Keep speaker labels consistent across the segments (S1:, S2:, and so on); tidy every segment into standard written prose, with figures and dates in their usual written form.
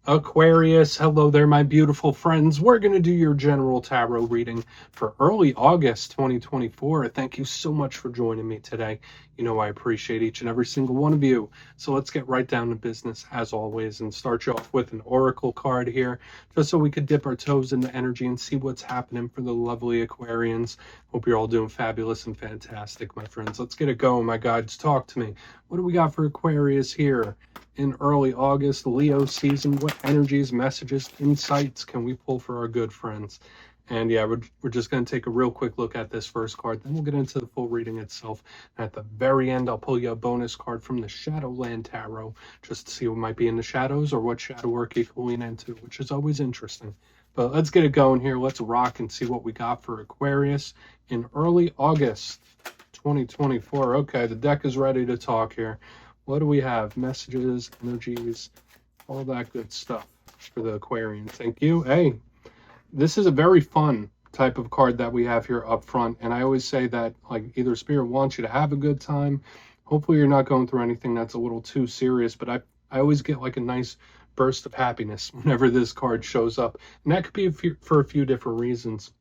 S1: Aquarius, hello there, my beautiful friends. We're going to do your general tarot reading for early August 2024. Thank you so much for joining me today. You know, I appreciate each and every single one of you. So let's get right down to business as always and start you off with an oracle card here, just so we could dip our toes into energy and see what's happening for the lovely Aquarians. Hope you're all doing fabulous and fantastic, my friends. Let's get it going, my guides. Talk to me. What do we got for Aquarius here? In early August, Leo season, what energies, messages, insights can we pull for our good friends? And yeah, we're just going to take a real quick look at this first card, then we'll get into the full reading itself. And at the very end, I'll pull you a bonus card from the Shadowland Tarot, just to see what might be in the shadows or what shadow work you can lean into, which is always interesting. But let's get it going here. Let's rock and see what we got for Aquarius in early August 2024. Okay, the deck is ready to talk here. What do we have? Messages, energies, all that good stuff for the Aquarian. Thank you. Hey, this is a very fun type of card that we have here up front. And I always say that, like, either Spirit wants you to have a good time. Hopefully you're not going through anything that's a little too serious. But I always get like a nice burst of happiness whenever this card shows up. And that could be for a few different reasons.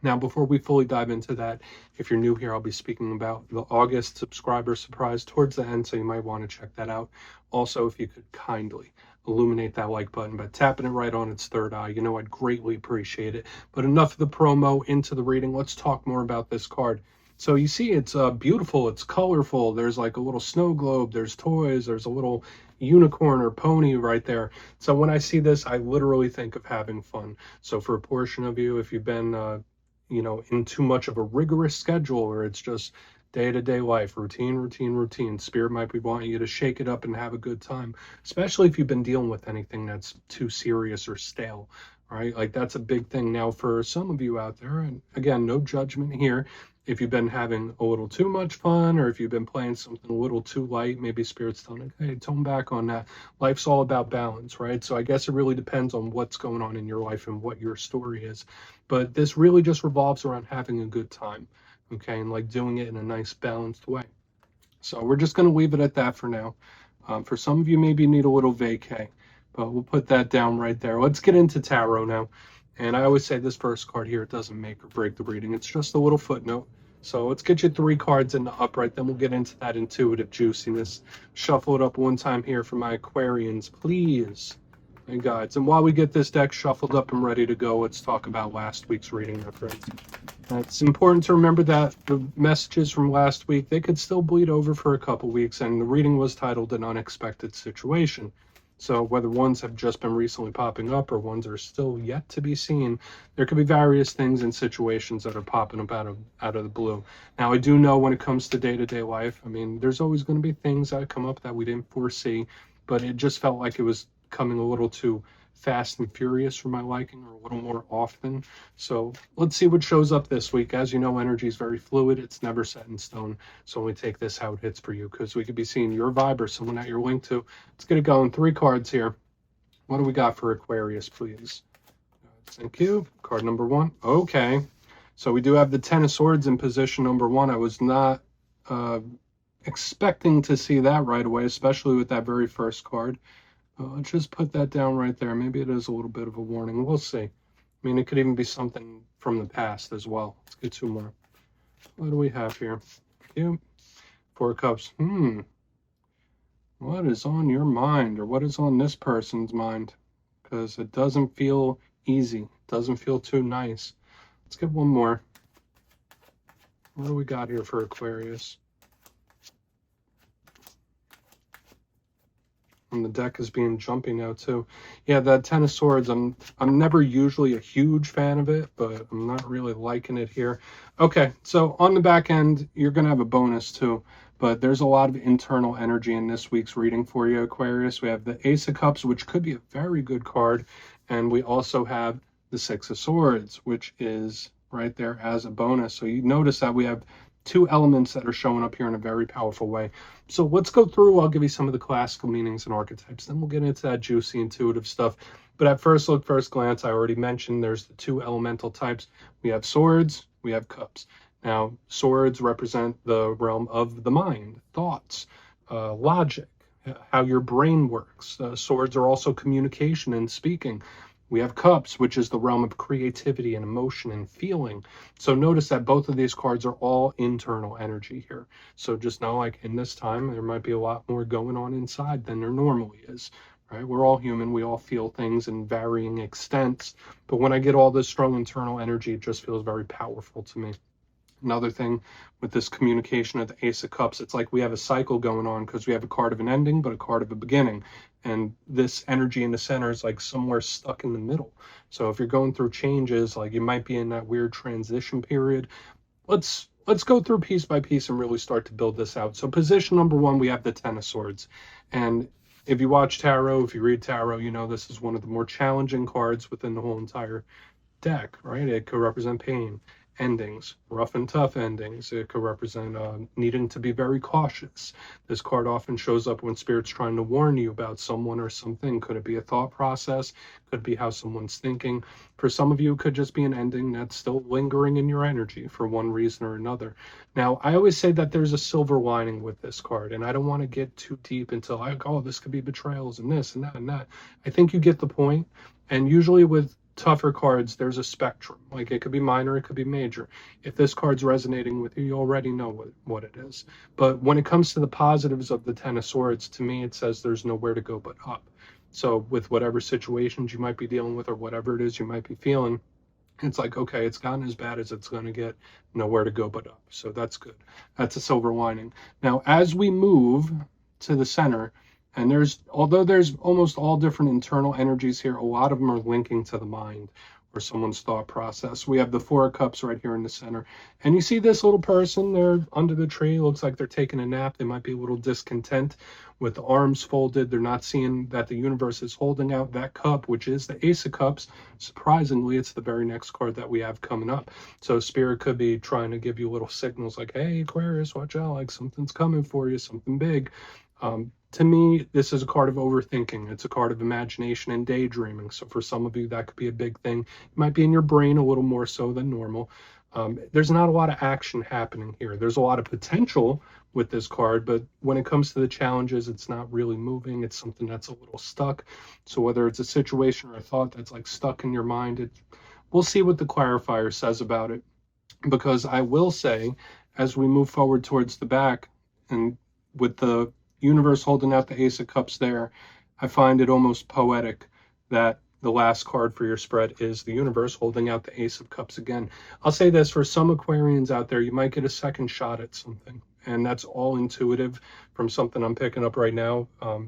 S1: Now, before we fully dive into that, if you're new here, I'll be speaking about the August subscriber surprise towards the end, so you might want to check that out. Also, if you could kindly illuminate that like button by tapping it right on its third eye, you know, I'd greatly appreciate it. But enough of the promo, into the reading. Let's talk more about this card. So you see, it's beautiful, it's colorful. There's like a little snow globe, there's toys, there's a little unicorn or pony right there. So when I see this, I literally think of having fun. So for a portion of you, if you've been you know, in too much of a rigorous schedule, or it's just day-to-day life, routine, Spirit might be wanting you to shake it up and have a good time, especially if you've been dealing with anything that's too serious or stale, right? Like, that's a big thing. Now, for some of you out there, and again, no judgment here, if you've been having a little too much fun, or if you've been playing something a little too light, maybe Spirit's telling you, hey, tone back on that. Life's all about balance, right? So I guess it really depends on what's going on in your life and what your story is. But this really just revolves around having a good time, okay? And like doing it in a nice, balanced way. So we're just going to leave it at that for now. For some of you, maybe you need a little vacay, but we'll put that down right there. Let's get into tarot now. And I always say this first card here, it doesn't make or break the reading. It's just a little footnote. So let's get you 3 cards in the upright, then we'll get into that intuitive juiciness. Shuffle it up one time here for my Aquarians, please, and guides. And while we get this deck shuffled up and ready to go, let's talk about last week's reading, my friends. It's important to remember that the messages from last week, they could still bleed over for a couple weeks, and the reading was titled An Unexpected Situation. So whether ones have just been recently popping up or ones are still yet to be seen, there could be various things and situations that are popping up out of the blue. Now, I do know when it comes to day-to-day life, I mean, there's always going to be things that come up that we didn't foresee, but it just felt like it was coming a little too fast and furious for my liking, or a little more often. So let's see what shows up this week. As you know, energy is very fluid. It's never set in stone. So only take this how it hits for you, because we could be seeing your vibe or someone that you're linked to. Let's get it going. 3 cards here. What do we got for Aquarius, please? Thank you. Card number 1. Okay. So we do have the Ten of Swords in position number 1. I was not expecting to see that right away, especially with that very first card. Let's just put that down right there. Maybe it is a little bit of a warning. We'll see. I mean, it could even be something from the past as well. Let's get 2 more. What do we have here? Cute. 4 cups. What is on your mind, or what is on this person's mind? Because it doesn't feel easy. It doesn't feel too nice. Let's get 1 more. What do we got here for Aquarius? And the deck is being jumpy now too. Yeah, that Ten of Swords, I'm never usually a huge fan of it, but I'm not really liking it here. Okay, so on the back end, you're going to have a bonus too, but there's a lot of internal energy in this week's reading for you, Aquarius. We have the Ace of Cups, which could be a very good card, and we also have the Six of Swords, which is right there as a bonus. So you notice that we have 2 elements that are showing up here in a very powerful way. So let's go through. I'll give you some of the classical meanings and archetypes. Then we'll get into that juicy, intuitive stuff. But at first look, first glance, I already mentioned there's the 2 elemental types. We have swords, we have cups. Now, swords represent the realm of the mind, thoughts, logic, how your brain works. Swords are also communication and speaking. We have cups, which is the realm of creativity and emotion and feeling. So notice that both of these cards are all internal energy here. So just know, like in this time, there might be a lot more going on inside than there normally is, right? We're all human. We all feel things in varying extents. But when I get all this strong internal energy, it just feels very powerful to me. Another thing with this communication of the Ace of Cups, it's like we have a cycle going on because we have a card of an ending, but a card of a beginning. And this energy in the center is like somewhere stuck in the middle. So if you're going through changes, like you might be in that weird transition period, let's go through piece by piece and really start to build this out. So position number one, we have the Ten of Swords. And if you watch tarot, if you read tarot, you know this is one of the more challenging cards within the whole entire deck, right? It could represent pain, endings, rough and tough endings. It could represent needing to be very cautious. This card often shows up when spirit's trying to warn you about someone or something. Could it be a thought process? Could be how someone's thinking. For some of you, it could just be an ending that's still lingering in your energy for one reason or another. Now, I always say that there's a silver lining with this card, and I don't want to get too deep into like, oh, this could be betrayals and this and that and that. I think you get the point. And usually with tougher cards, there's a spectrum. Like it could be minor, it could be major. If this card's resonating with you, you already know what it is. But when it comes to the positives of the Ten of Swords, to me, it says there's nowhere to go but up. So with whatever situations you might be dealing with or whatever it is you might be feeling, it's like, okay, it's gotten as bad as it's going to get, nowhere to go but up. So that's good. That's a silver lining. Now, as we move to the center, and although there's almost all different internal energies here, a lot of them are linking to the mind or someone's thought process. We have the Four of Cups right here in the center. And you see this little person, they're under the tree. Looks like they're taking a nap. They might be a little discontent with the arms folded. They're not seeing that the universe is holding out that cup, which is the Ace of Cups. Surprisingly, it's the very next card that we have coming up. So Spirit could be trying to give you little signals like, hey, Aquarius, watch out, like something's coming for you, something big. To me, this is a card of overthinking. It's a card of imagination and daydreaming. So for some of you, that could be a big thing. It might be in your brain a little more so than normal. There's not a lot of action happening here. There's a lot of potential with this card, but when it comes to the challenges, it's not really moving. It's something that's a little stuck. So whether it's a situation or a thought that's like stuck in your mind, we'll see what the clarifier says about it. Because I will say, as we move forward towards the back, and with the universe holding out the Ace of Cups there, I find it almost poetic that the last card for your spread is the universe holding out the Ace of Cups again. I'll say this, for some Aquarians out there, you might get a second shot at something, and that's all intuitive from something I'm picking up right now.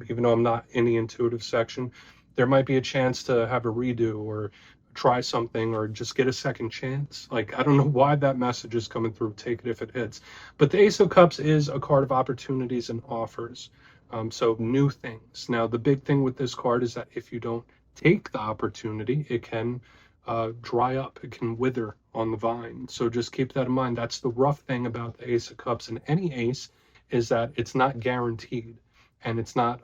S1: Even though I'm not in the intuitive section, there might be a chance to have a redo or try something or just get a second chance. Like, I don't know why that message is coming through. Take it if it hits. But the Ace of Cups is a card of opportunities and offers. So new things. Now, the big thing with this card is that if you don't take the opportunity, it can dry up. It can wither on the vine. So just keep that in mind. That's the rough thing about the Ace of Cups. And any ace is that it's not guaranteed. And it's not,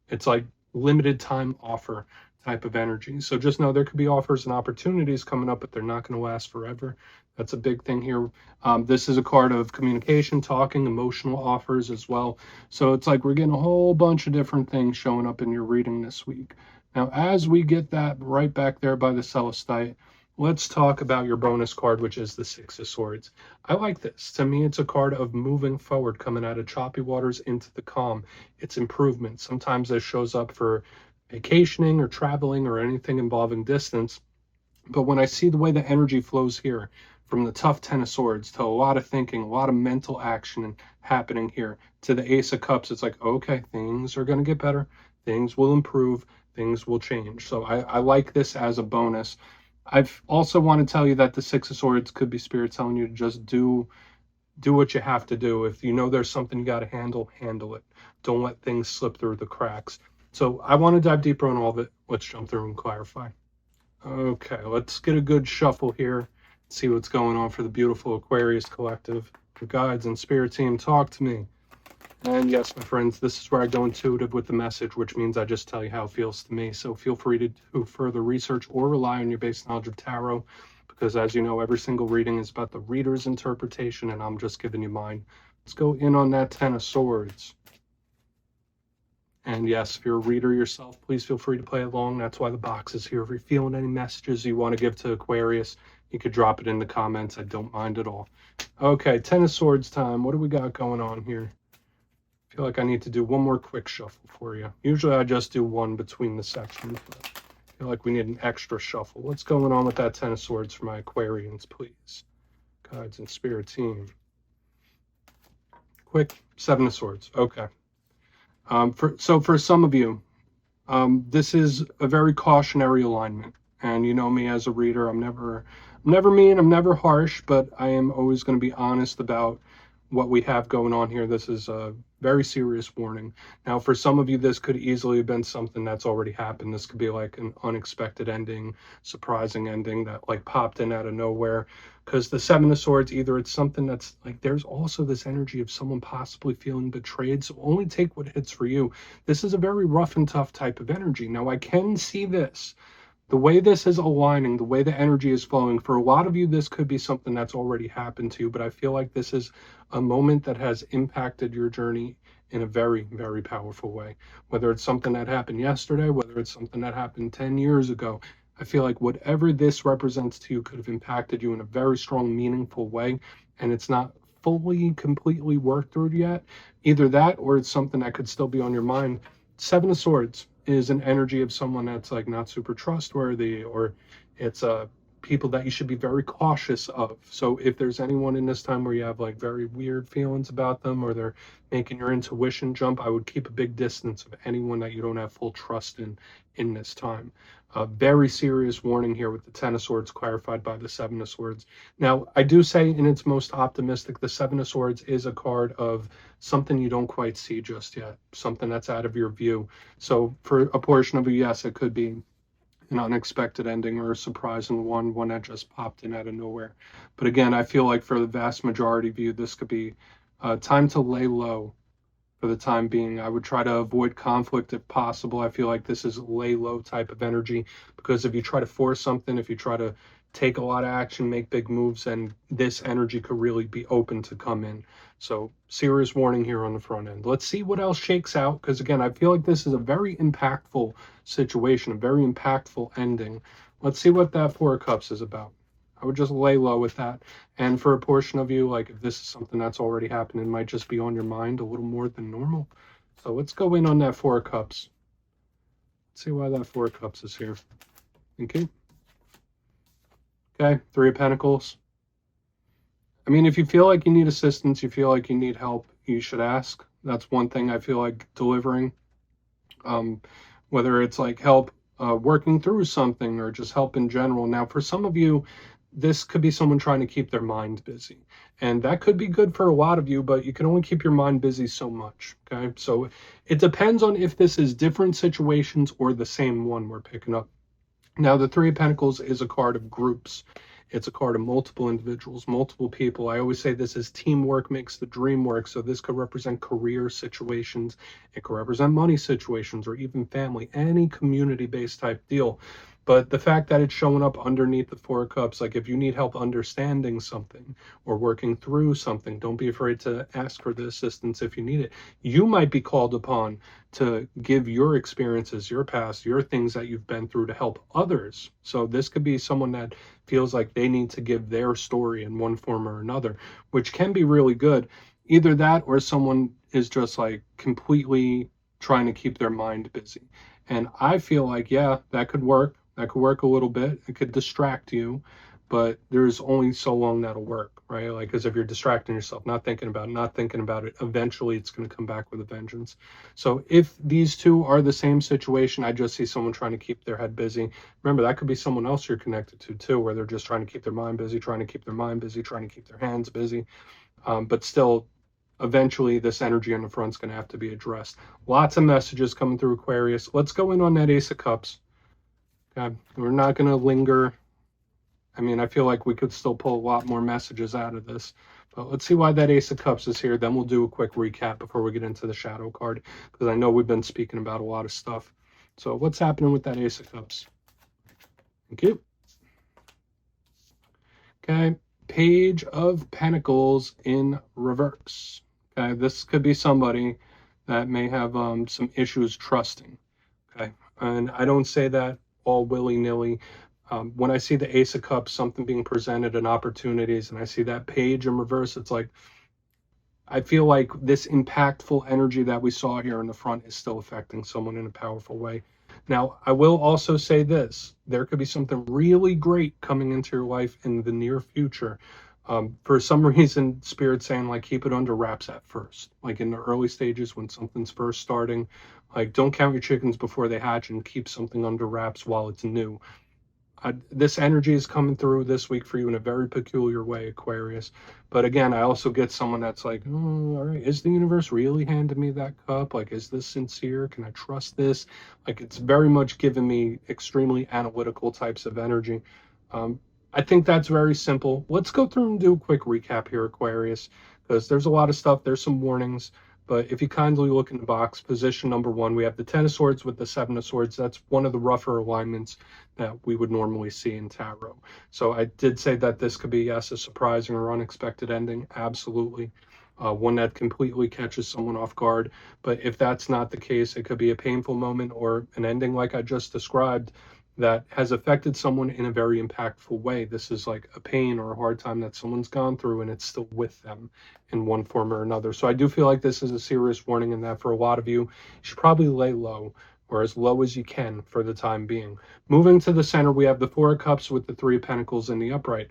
S1: it's like limited time offer type of energy. So just know there could be offers and opportunities coming up, but they're not going to last forever. That's a big thing here. This is a card of communication, talking, emotional offers as well. So it's like we're getting a whole bunch of different things showing up in your reading this week. Now, as we get that right back there by the Celestite, let's talk about your bonus card, which is the Six of Swords. I like this. To me, it's a card of moving forward, coming out of choppy waters into the calm. It's improvement. Sometimes this shows up for vacationing or traveling or anything involving distance. But when I see the way the energy flows here, from the tough Ten of Swords to a lot of thinking, a lot of mental action happening here, to the Ace of Cups, it's like, okay, things are going to get better. Things will improve. Things will change. So I like this as a bonus. I've also want to tell you that the Six of Swords could be Spirit telling you to just do what you have to do. If you know there's something you got to handle it. Don't let things slip through the cracks. So I want to dive deeper on all of it. Let's jump through and clarify. Okay, let's get a good shuffle here. See what's going on for the beautiful Aquarius collective. Your guides and spirit team, talk to me. And yes, my friends, this is where I go intuitive with the message, which means I just tell you how it feels to me. So feel free to do further research or rely on your base knowledge of tarot, because as you know, every single reading is about the reader's interpretation, and I'm just giving you mine. Let's go in on that Ten of Swords. And yes, if you're a reader yourself, please feel free to play along. That's why the box is here. If you're feeling any messages you want to give to Aquarius, you could drop it in the comments. I don't mind at all. Okay, Ten of Swords time. What do we got going on here? I feel like I need to do one more quick shuffle for you. Usually I just do one between the sections, but I feel like we need an extra shuffle. What's going on with that Ten of Swords for my Aquarians, please? Guides and Spirit team. Quick, Seven of Swords. Okay. So for some of you, this is a very cautionary alignment. And you know me as a reader, I'm never mean, I'm never harsh, but I am always going to be honest about what we have going on here. This is a very serious warning. Now, for some of you, this could easily have been something that's already happened. This could be like an unexpected ending, surprising ending that like popped in out of nowhere. Because the Seven of Swords, either it's something that's like, there's also this energy of someone possibly feeling betrayed. So only take what hits for you. This is a very rough and tough type of energy. Now, I can see this. The way this is aligning, the way the energy is flowing, for a lot of you, this could be something that's already happened to you, but I feel like this is a moment that has impacted your journey in a very, very powerful way. Whether it's something that happened yesterday, whether it's something that happened 10 years ago, I feel like whatever this represents to you could have impacted you in a very strong, meaningful way, and it's not fully, completely worked through yet. Either that or it's something that could still be on your mind. Seven of Swords is an energy of someone that's like not super trustworthy, or it's people that you should be very cautious of. So if there's anyone in this time where you have like very weird feelings about them, or they're making your intuition jump, I would keep a big distance of anyone that you don't have full trust in this time. A very serious warning here with the Ten of Swords clarified by the Seven of Swords. Now, I do say in its most optimistic, the Seven of Swords is a card of something you don't quite see just yet, something that's out of your view. So for a portion of you, yes, it could be an unexpected ending or a surprising one that just popped in out of nowhere. But again, I feel like for the vast majority of you, this could be time to lay low for the time being. I would try to avoid conflict if possible. I feel like this is lay low type of energy, because if you try to force something, if you try to take a lot of action, make big moves, and this energy could really be open to come in. So serious warning here on the front end. Let's see what else shakes out, because again, I feel like this is a very impactful situation, a very impactful ending. Let's see what that Four of Cups is about. I would just lay low with that. And for a portion of you, like if this is something that's already happened, it might just be on your mind a little more than normal. So let's go in on that Four of Cups. Let's see why that Four of Cups is here. Okay. Okay, Three of Pentacles. I mean, if you feel like you need assistance, you feel like you need help, you should ask. That's one thing I feel like delivering. Whether it's like help working through something or just help in general. Now, for some of you, this could be someone trying to keep their mind busy. And that could be good for a lot of you, but you can only keep your mind busy so much, okay? So it depends on if this is different situations or the same one we're picking up. Now, the Three of Pentacles is a card of groups. It's a card of multiple individuals, multiple people. I always say this is teamwork makes the dream work. So this could represent career situations. It could represent money situations, or even family, any community-based type deal. But the fact that it's showing up underneath the Four of Cups, like if you need help understanding something or working through something, don't be afraid to ask for the assistance if you need it. You might be called upon to give your experiences, your past, your things that you've been through to help others. So this could be someone that feels like they need to give their story in one form or another, which can be really good. Either that or someone is just like completely trying to keep their mind busy. And I feel like, yeah, that could work. That could work a little bit. It could distract you, but there's only so long that'll work, right? Like, because if you're distracting yourself, not thinking about it, eventually it's going to come back with a vengeance. So if these two are the same situation, I just see someone trying to keep their head busy. Remember, that could be someone else you're connected to too, where they're just trying to keep their mind busy, trying to keep their hands busy. But still, eventually this energy on the front is going to have to be addressed. Lots of messages coming through, Aquarius. Let's go in on that Ace of Cups. Okay, we're not going to linger. I mean, I feel like we could still pull a lot more messages out of this. But let's see why that Ace of Cups is here. Then we'll do a quick recap before we get into the Shadow card, because I know we've been speaking about a lot of stuff. So what's happening with that Ace of Cups? Thank you. Okay, Page of Pentacles in reverse. Okay, this could be somebody that may have some issues trusting. Okay. And I don't say that all willy-nilly. When I see the Ace of Cups, something being presented and opportunities, and I see that page in reverse, it's like, I feel like this impactful energy that we saw here in the front is still affecting someone in a powerful way. Now, I will also say this, there could be something really great coming into your life in the near future. For some reason, Spirit's saying, like, keep it under wraps at first. Like, in the early stages when something's first starting, like, don't count your chickens before they hatch and keep something under wraps while it's new. This energy is coming through this week for you in a very peculiar way, Aquarius. But again, I also get someone that's like, oh, all right, is the universe really handing me that cup? Like, is this sincere? Can I trust this? Like, it's very much giving me extremely analytical types of energy. I think that's very simple. Let's go through and do a quick recap here, Aquarius, because there's a lot of stuff. There's some warnings. But if you kindly look in the box, position number 1, we have the 10 of Swords with the 7 of Swords. That's one of the rougher alignments that we would normally see in tarot. So I did say that this could be, yes, a surprising or unexpected ending. Absolutely. One that completely catches someone off guard. But if that's not the case, it could be a painful moment or an ending like I just described that has affected someone in a very impactful way. This is like a pain or a hard time that someone's gone through and it's still with them in one form or another. So I do feel like this is a serious warning, and that for a lot of you, you should probably lay low, or as low as you can for the time being. Moving to the center, we have the 4 of Cups with the 3 of Pentacles in the upright.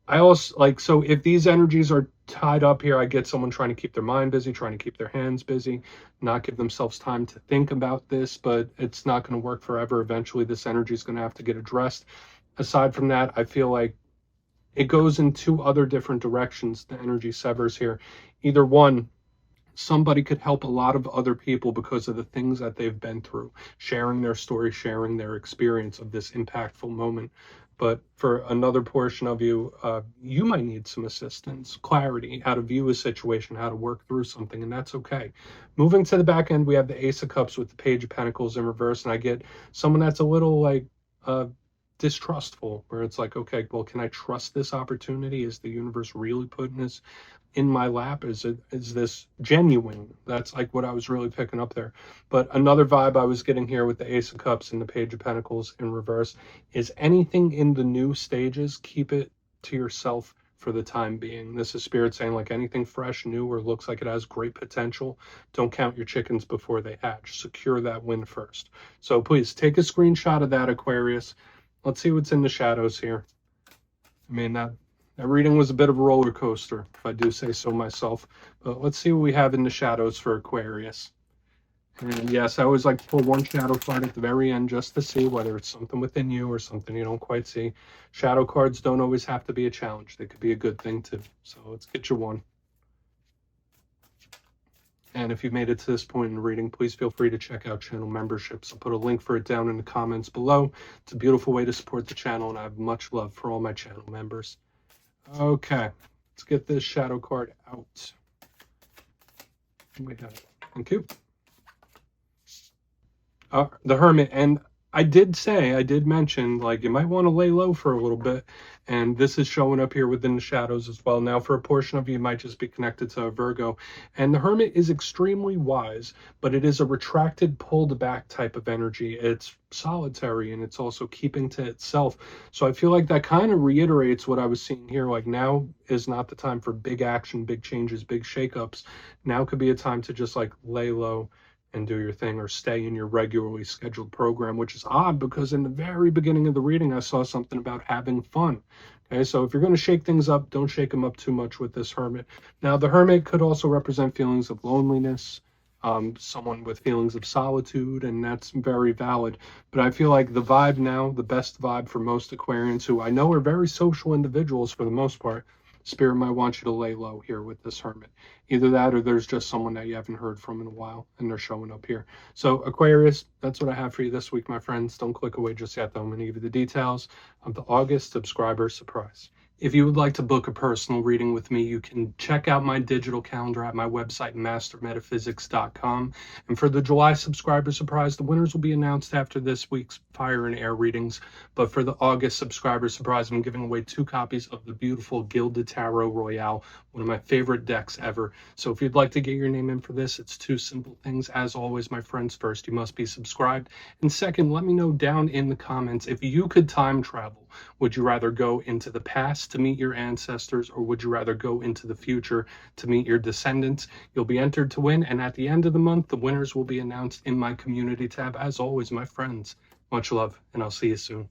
S1: I also like, so if these energies are tied up here, I get someone trying to keep their mind busy, trying to keep their hands busy, not give themselves time to think about this, but it's not going to work forever. Eventually, this energy is going to have to get addressed. Aside from that, I feel like it goes in 2 other different directions. The energy severs here. Either one, somebody could help a lot of other people because of the things that they've been through, sharing their story, sharing their experience of this impactful moment. But for another portion of you, you might need some assistance, clarity, how to view a situation, how to work through something, and that's okay. Moving to the back end, we have the Ace of Cups with the Page of Pentacles in reverse, and I get someone that's a little like distrustful, where it's like, okay, well, can I trust this opportunity? Is the universe really putting this in my lap? Is this genuine? That's like what I was really picking up there. But another vibe I was getting here with the Ace of Cups and the Page of Pentacles in reverse is anything in the new stages, keep it to yourself for the time being. This is Spirit saying, like, anything fresh, new, or looks like it has great potential, don't count your chickens before they hatch. Secure that win first. So please take a screenshot of that, Aquarius. Let's see what's in the shadows here. I mean, that reading was a bit of a roller coaster, if I do say so myself. But let's see what we have in the shadows for Aquarius. And yes, I always like to pull one shadow card at the very end just to see whether it's something within you or something you don't quite see. Shadow cards don't always have to be a challenge. They could be a good thing too. So let's get you one. And if you've made it to this point in the reading, please feel free to check out channel memberships. I'll put a link for it down in the comments below. It's a beautiful way to support the channel, and I have much love for all my channel members. Okay, let's get this shadow card out. We got it. Thank you. The Hermit, and I did mention, like, you might want to lay low for a little bit, and this is showing up here within the shadows as well. Now, for a portion of you, might just be connected to a Virgo, and the Hermit is extremely wise, but it is a retracted, pulled back type of energy. It's solitary, and it's also keeping to itself. So I feel like that kind of reiterates what I was seeing here. Like, now is not the time for big action, big changes, big shakeups. Now could be a time to just, like, lay low and do your thing, or stay in your regularly scheduled program, which is odd because in the very beginning of the reading, I saw something about having fun. Okay, so if you're going to shake things up, don't shake them up too much with this Hermit. Now, the Hermit could also represent feelings of loneliness, someone with feelings of solitude, and that's very valid. But I feel like the vibe now, the best vibe for most Aquarians, who I know are very social individuals for the most part, Spirit might want you to lay low here with this Hermit. Either that, or there's just someone that you haven't heard from in a while and they're showing up here. So Aquarius, that's what I have for you this week, my friends. Don't click away just yet, though. I'm going to give you the details of the August subscriber surprise. If you would like to book a personal reading with me, you can check out my digital calendar at my website, mastermetaphysics.com. And for the July subscriber surprise, the winners will be announced after this week's Fire and Air readings. But for the August subscriber surprise, I'm giving away 2 copies of the beautiful Gilded Tarot Royale, one of my favorite decks ever. So if you'd like to get your name in for this, it's 2 simple things. As always, my friends, first, you must be subscribed. And second, let me know down in the comments, if you could time travel, would you rather go into the past to meet your ancestors, or would you rather go into the future to meet your descendants? You'll be entered to win, and at the end of the month, the winners will be announced in my community tab. As always, my friends, much love, and I'll see you soon.